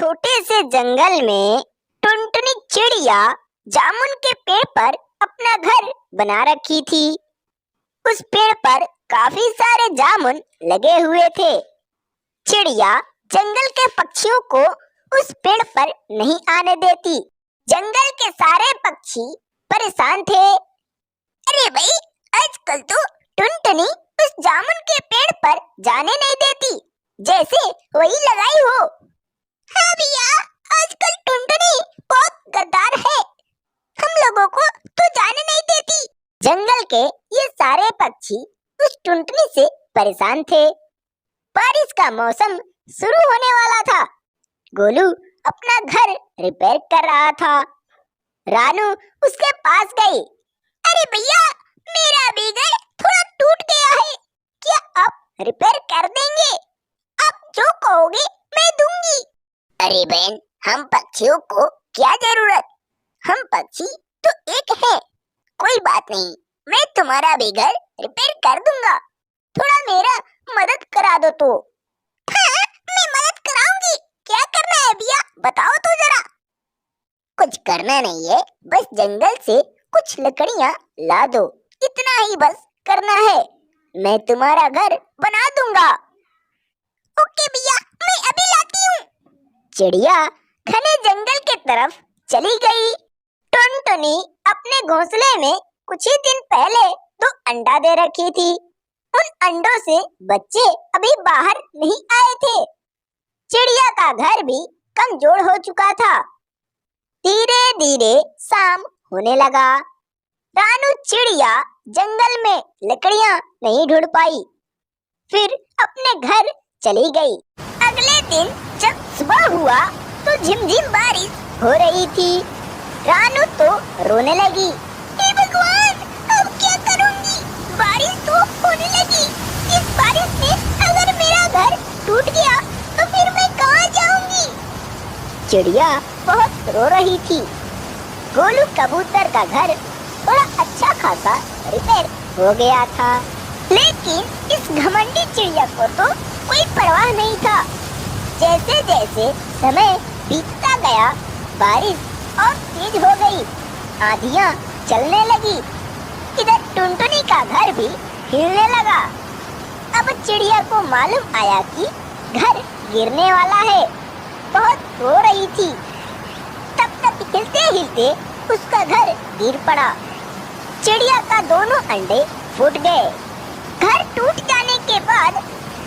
छोटे से जंगल में टुनटुनी चिड़िया जामुन के पेड़ पर अपना घर बना रखी थी। उस पेड़ पर काफी सारे जामुन लगे हुए थे। चिड़िया जंगल के पक्षियों को उस पेड़ पर नहीं आने देती। जंगल के सारे पक्षी परेशान थे। अरे भाई, आजकल तो टुनटुनी उस जामुन के पेड़ पर जाने नहीं देती, जैसे वही लगाई हो। हाँ भैया, आजकल टुनटुनी बहुत गद्दार है, हम लोगों को तो जाने नहीं देती। जंगल के ये सारे पक्षी उस टुनटुनी से परेशान थे। बारिश का मौसम शुरू होने वाला था। गोलू अपना घर रिपेयर कर रहा था। रानू उसके पास गई। अरे भैया, मेरा भी घर थोड़ा टूट गया है, क्या आप रिपेयर कर देंगे? आप जो कहोगे मैं दूंगी। अरे बहन, हम पक्षियों को क्या जरूरत, हम पक्षी तो एक है। कोई बात नहीं, मैं तुम्हारा भी घर रिपेयर कर दूंगा, थोड़ा मेरा मदद करा दो तो। हाँ, मैं मदद कराऊंगी। क्या करना है भैया, बताओ तो जरा। कुछ करना नहीं है, बस जंगल से कुछ लकड़ियाँ ला दो, इतना ही बस करना है। मैं तुम्हारा घर बना दूंगा। ओके भैया, मैं अभी लाती हूँ। चिड़िया घने जंगल की तरफ चली गई। टुनटुनी अपने घोंसले में कुछ ही दिन पहले 2 अंडा दे रखी थी। उन अंडों से बच्चे अभी बाहर नहीं आए थे। चिड़िया का घर भी कमजोर हो चुका था। धीरे धीरे शाम होने लगा। रानू चिड़िया जंगल में लकड़ियाँ नहीं ढूंढ पाई, फिर अपने घर चली गई। अगले दिन जब सुबह हुआ तो झिमझिम बारिश हो रही थी। रानू तो रोने लगी। हे भगवान, अब क्या करूंगी? बारिश तो होने लगी। इस बारिश में अगर मेरा घर टूट गया तो फिर मैं कहाँ जाऊंगी? चिड़िया बहुत रो रही थी। गोलू कबूतर का घर थोड़ा अच्छा खासा रिपेयर हो गया था, लेकिन इस घमंडी चिड़िया को तो कोई परवाह नहीं था। जैसे जैसे समय बीतता गया, बारिश और तेज हो गई, आंधियाँ चलने लगी। इधर टुनटुनी का घर भी हिलने लगा। अब चिड़िया को मालूम आया कि घर गिरने वाला है। बहुत रो रही थी। तब तक हिलते हिलते उसका घर गिर पड़ा। चिड़िया का दोनों अंडे फूट गए। घर टूट जाने के बाद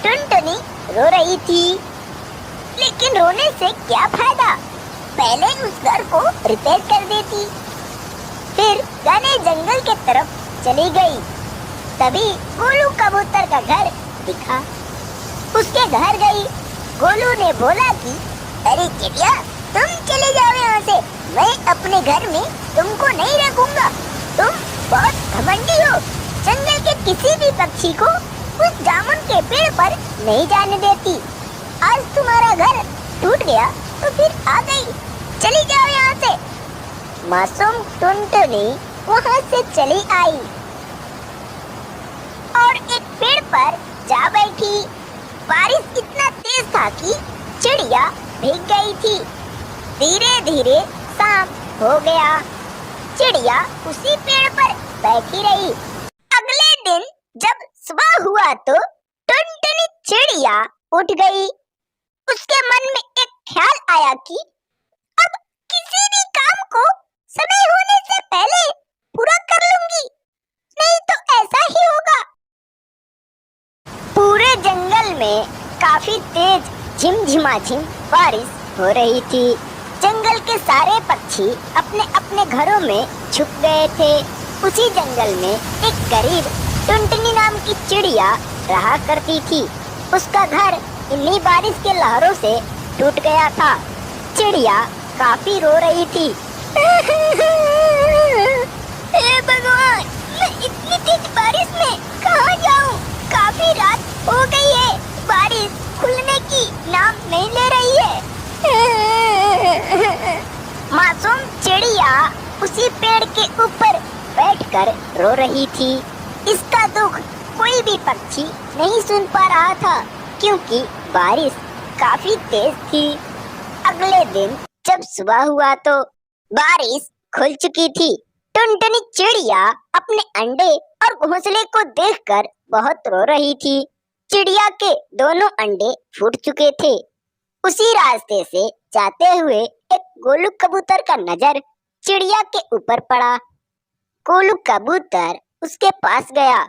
टुनटुनी रो रही थी, लेकिन रोने से क्या फायदा? पहले उस घर को रिपेयर कर देती। फिर घने जंगल के तरफ चली गई। तभी गोलू कबूतर का घर दिखा। उसके घर गई। गोलू ने बोला कि अरे चिड़िया, तुम चले जाओ यहाँ से, मैं अपने घर में तुमको नहीं रखूंगा। तुम बहुत घमंडी हो, जंगल के किसी भी पक्षी को उस जामुन के पेड़ पर नहीं जाने देती। आज तुम्हारा घर टूट गया तो फिर आ गई, चली जाओ यहाँ से। मासूम टुनटुनी वहाँ से चली आई और एक पेड़ पर जा बैठी। बारिश इतना तेज था कि चिड़िया भीग गई थी। धीरे धीरे शाम हो गया। चिड़िया उसी पेड़ पर बैठी रही। अगले दिन जब सुबह हुआ तो टुनटुनी चिड़िया उठ गई। उसके मन में एक ख्याल आया कि अब किसी भी काम को समय होने से पहले पूरा कर लूंगी, नहीं तो ऐसा ही होगा। पूरे जंगल में काफी तेज झिमझिमाझिम बारिश हो रही थी। जंगल के सारे पक्षी अपने अपने घरों में छुप गए थे। उसी जंगल में एक गरीब टुनटुनी नाम की चिड़िया रहा करती थी। उसका घर इन्हीं बारिश के लहरों से टूट गया था। चिड़िया काफी रो रही थी। हे भगवान, मैं इतनी तेज बारिश में कहाँ जाऊँ? काफी रात हो गई है, बारिश खुलने की नाम नहीं ले रही है। मासूम चिड़िया उसी पेड़ के ऊपर बैठकर रो रही थी। इसका दुख कोई भी पक्षी नहीं सुन पा रहा था, क्योंकि बारिश काफी तेज थी। अगले दिन जब सुबह हुआ तो बारिश खुल चुकी थी। टुनटुनी चिड़िया अपने अंडे और घोंसले को देखकर बहुत रो रही थी। चिड़िया के दोनों अंडे फूट चुके थे। उसी रास्ते से जाते हुए एक गोलू कबूतर का नजर चिड़िया के ऊपर पड़ा। गोलू कबूतर उसके पास गया,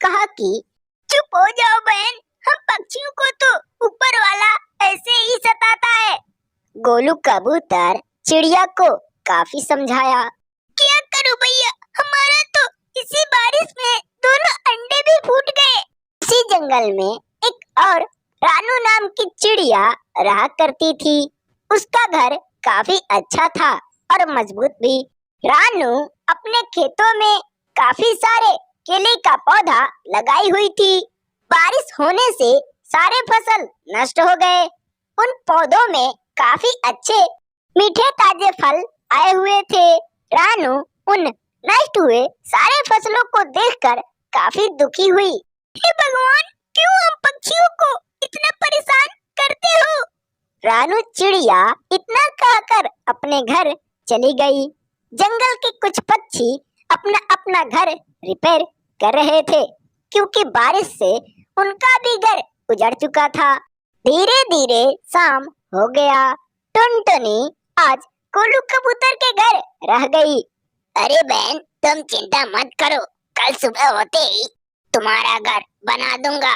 कहा कि चुप हो जाओ बहन, हम पक्षियों को तो ऊपर वाला ऐसे ही सताता है। गोलू कबूतर चिड़िया को काफी समझाया। क्या करूं भैया, हमारा तो इसी बारिश में दोनों अंडे भी फूट गए। इसी जंगल में एक और रानू नाम की चिड़िया रहा करती थी। उसका घर काफी अच्छा था और मजबूत भी। रानू अपने खेतों में काफी सारे केले का पौधा लगाई हुई थी। बारिश होने से सारे फसल नष्ट हो गए। उन पौधों में काफी अच्छे मीठे ताजे फल आए हुए थे। रानू उन नष्ट हुए सारे फसलों को देखकर काफी दुखी हुई। हे भगवान, क्यों हम पक्षियों को इतना परेशान करते हो? रानू चिड़िया इतना कहकर अपने घर चली गई। जंगल के कुछ पक्षी अपना अपना घर रिपेयर कर रहे थे, क्योंकि बारिश से उनका भी घर उजड़ चुका था। धीरे धीरे शाम हो गया। टुनटुनी आज गोलू कबूतर के घर रह गई। अरे बहन, तुम चिंता मत करो, कल सुबह होते ही तुम्हारा घर बना दूंगा।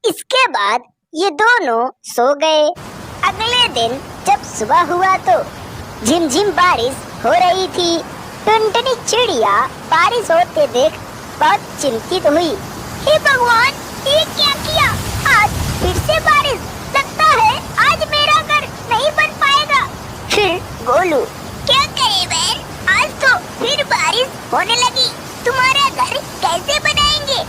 इसके बाद ये दोनों सो गए। अगले दिन जब सुबह हुआ तो झिमझिम बारिश हो रही थी। टुनटुनी चिड़िया बारिश होते देख बहुत चिंतित हुई। हे भगवान, ये क्या किया? आज फिर से बारिश, लगता है आज मेरा घर नहीं बन पाएगा। फिर गोलू, क्या करे बहन, आज तो फिर बारिश होने लगी, तुम्हारा घर कैसे बनाएंगे?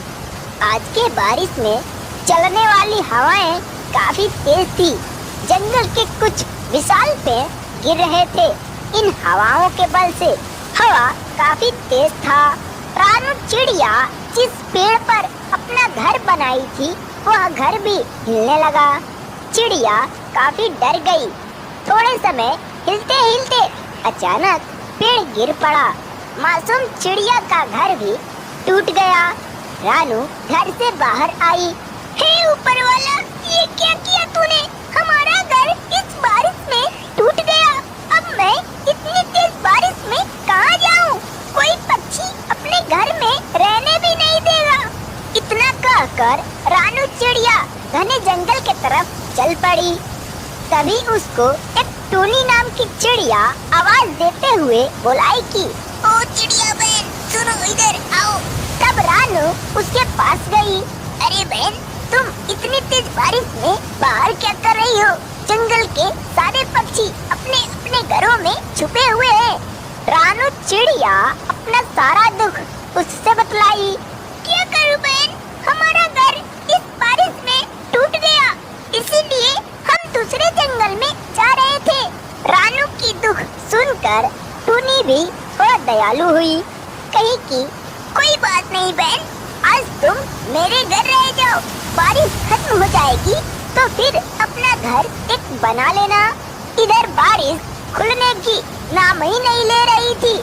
आज के बारिश में चलने वाली हवाएं काफी तेज थी। जंगल के कुछ विशाल पेड़ गिर रहे थे। इन हवाओं के बल से हवा काफी तेज था। रानू चिड़िया जिस पेड़ पर अपना घर बनाई थी वह घर भी हिलने लगा। चिड़िया काफी डर गई। थोड़े समय हिलते हिलते अचानक पेड़ गिर पड़ा। मासूम चिड़िया का घर भी टूट गया। रानू घर से बाहर आई। हे ऊपर वाला, ये क्या किया तूने? हमारा घर इस बारिश में टूट गया। अब मैं इतनी तेज बारिश में कहाँ जाऊँ? कोई पक्षी अपने घर में रहने भी नहीं देगा। इतना कहकर रानू चिड़िया घने जंगल के तरफ चल पड़ी। तभी उसको एक टूनी नाम की चिड़िया आवाज देते हुए बुलाई कि ओ चिड़िया बहन, सुनो, इधर आओ। तब रानू उसके पास गई। अरे बहन, तुम इतनी तेज बारिश में बाहर क्या कर रही हो? जंगल के सारे पक्षी अपने अपने घरों में छुपे हुए हैं। रानू चिड़िया अपना सारा दुख उससे बतलाई। क्या करूं बहन, हमारा घर इस बारिश में टूट गया, इसीलिए हम दूसरे जंगल में जा रहे थे। रानू की दुख सुनकर टूनी भी थोड़ा दयालु हुई। कही कि कोई बात नहीं बहन, आज तुम मेरे घर रह जाओ। बारिश खत्म हो जाएगी तो फिर अपना घर एक बना लेना। इधर बारिश खुलने की नाम ही नहीं ले रही थी।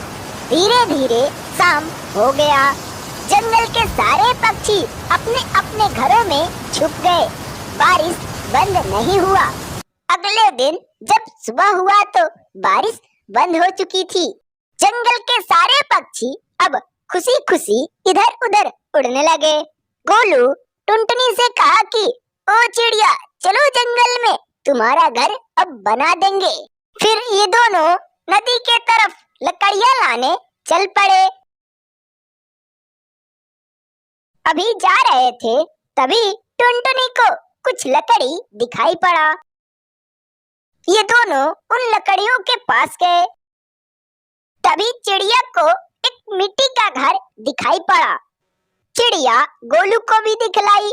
धीरे धीरे शाम हो गया। जंगल के सारे पक्षी अपने अपने घरों में छुप गए। बारिश बंद नहीं हुआ। अगले दिन जब सुबह हुआ तो बारिश बंद हो चुकी थी। जंगल के सारे पक्षी अब खुशी खुशी इधर उधर उड़ने लगे। गोलू टुनटुनी से कहा कि ओ चिड़िया, चलो जंगल में तुम्हारा घर अब बना देंगे। फिर ये दोनों नदी के तरफ लकड़ियां लाने चल पड़े। अभी जा रहे थे तभी टुनटुनी को कुछ लकड़ी दिखाई पड़ा। ये दोनों उन लकड़ियों के पास गए। तभी चिड़िया को एक मिट्टी का घर दिखाई पड़ा। चिड़िया गोलू को भी दिखलाई।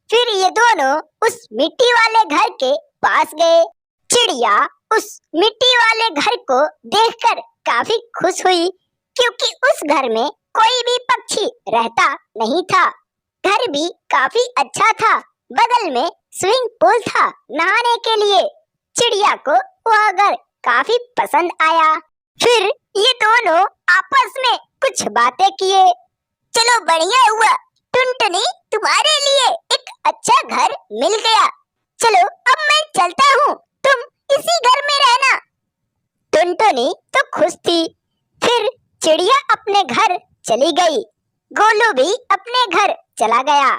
फिर ये दोनों उस मिट्टी वाले घर के पास गए। चिड़िया उस मिट्टी वाले घर को देखकर काफी खुश हुई, क्योंकि उस घर में कोई भी पक्षी रहता नहीं था। घर भी काफी अच्छा था। बगल में स्विमिंग पूल था नहाने के लिए। चिड़िया को वह घर काफी पसंद आया। फिर ये दोनों आपस में कुछ बातें किए। चलो बढ़िया हुआ, टुनटुनी तुम्हारे लिए एक अच्छा घर मिल गया। चलो अब मैं चलता हूँ, तुम इसी घर में रहना। टुनटुनी तो खुश थी। फिर चिड़िया अपने घर चली गई। गोलू भी अपने घर चला गया।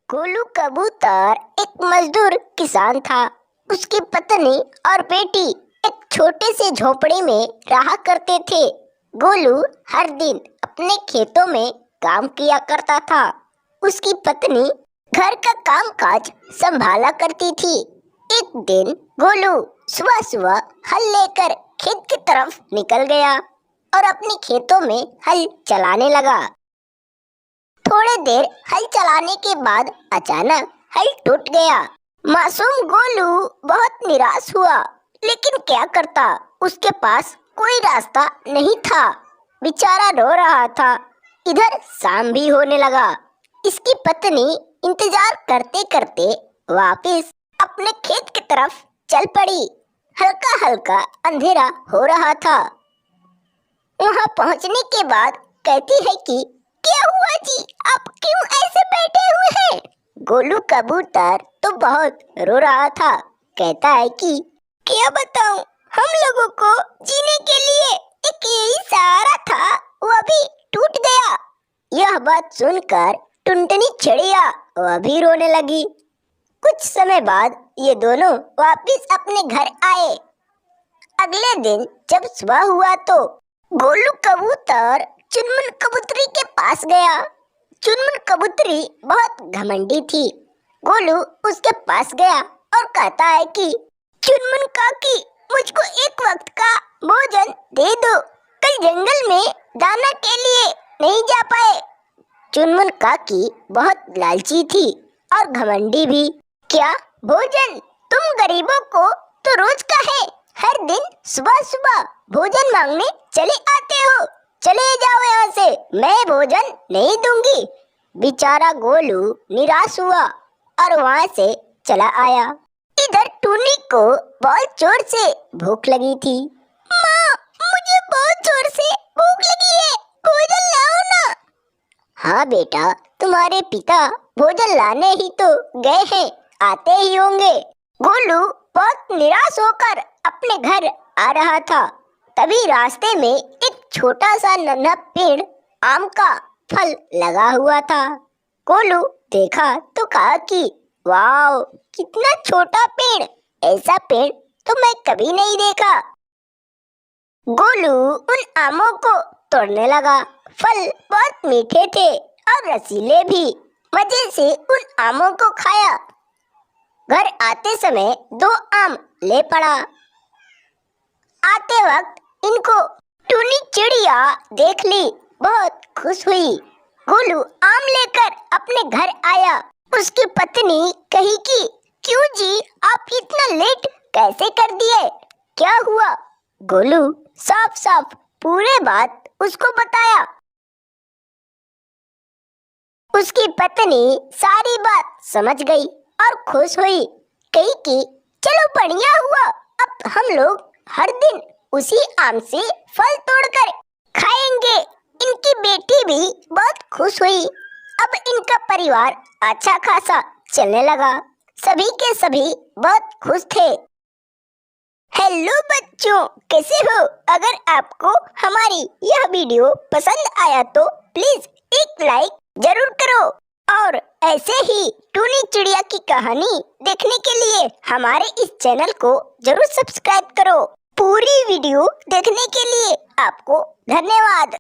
गोलू कबूतर एक मजदूर किसान था। उसकी पत्नी और बेटी एक छोटे से झोपड़ी में रहा करते थे। गोलू हर दिन अपने खेतों में काम किया करता था। उसकी पत्नी घर का कामकाज संभाला करती थी। एक दिन गोलू सुबह सुबह हल लेकर खेत की तरफ निकल गया और अपने खेतों में हल चलाने लगा। थोड़ी देर हल चलाने के बाद अचानक हल टूट गया। मासूम गोलू बहुत निराश हुआ, लेकिन क्या करता, उसके पास कोई रास्ता नहीं था। बेचारा रो रहा था। इधर शाम भी होने लगा। इसकी पत्नी इंतजार करते करते वापस अपने खेत की तरफ चल पड़ी। हल्का हल्का अंधेरा हो रहा था। वहां पहुंचने के बाद कहती है कि क्या हुआ जी, आप क्यों ऐसे बैठे हुए हैं? गोलू कबूतर तो बहुत रो रहा था। कहता है कि क्या बताऊं, हम लोगों को जीने के लिए एक यही सहारा था, वह भी टूट गया। यह बात सुनकर टुनटुनी चिड़िया वह भी रोने लगी। कुछ समय बाद ये दोनों वापस अपने घर आए। अगले दिन जब सुबह हुआ तो गोलू कबूतर चुनमुन कबूतरी के पास गया। चुनमुन कबूतरी बहुत घमंडी थी। गोलू उसके पास गया और कहता है कि चुनमुन काकी, मुझको एक वक्त का भोजन दे दो, कल जंगल में दाना के लिए नहीं जा पाए। चुनमुन काकी बहुत लालची थी और घमंडी भी। क्या भोजन? तुम गरीबों को तो रोज का है, हर दिन सुबह सुबह भोजन मांगने चले आते हो। चले जाओ यहाँ से, मैं भोजन नहीं दूंगी। बेचारा गोलू निराश हुआ और वहाँ से चला आया। इधर टूनी को बहुत जोर से भूख लगी थी। माँ, मुझे बहुत जोर से भूख लगी है, भोजन लाओ ना। हाँ बेटा, तुम्हारे पिता भोजन लाने ही तो गए हैं, आते ही होंगे। गोलू बहुत निराश होकर अपने घर आ रहा था। तभी रास्ते में एक छोटा सा नन्हा पेड़ आम का फल लगा हुआ था। गोलू देखा तो कहा कि वाह, कितना छोटा पेड़, ऐसा पेड़ तो मैं कभी नहीं देखा। गोलू उन आमों को तोड़ने लगा। फल बहुत मीठे थे और रसीले भी। मजे से उन आमों को खाया। घर आते समय 2 आम ले पड़ा। आते वक्त इनको टूनी चिड़िया देख ली, बहुत खुश हुई। गोलू आम लेकर अपने घर आया। उसकी पत्नी कही कि क्यों जी, आप इतना लेट कैसे कर दिए, क्या हुआ? गोलू साफ साफ पूरे बात उसको बताया। उसकी पत्नी सारी बात समझ गई और खुश हुई। कही कि चलो बढ़िया हुआ, अब हम लोग हर दिन उसी आम से फल तोड़कर खाएंगे। इनकी बेटी भी बहुत खुश हुई। अब इनका परिवार अच्छा खासा चलने लगा। सभी के सभी बहुत खुश थे। हेलो बच्चों, कैसे हो? अगर आपको हमारी यह वीडियो पसंद आया तो प्लीज एक लाइक जरूर करो और ऐसे ही टूनी चिड़िया की कहानी देखने के लिए हमारे इस चैनल को जरूर सब्सक्राइब करो। पूरी वीडियो देखने के लिए आपको धन्यवाद।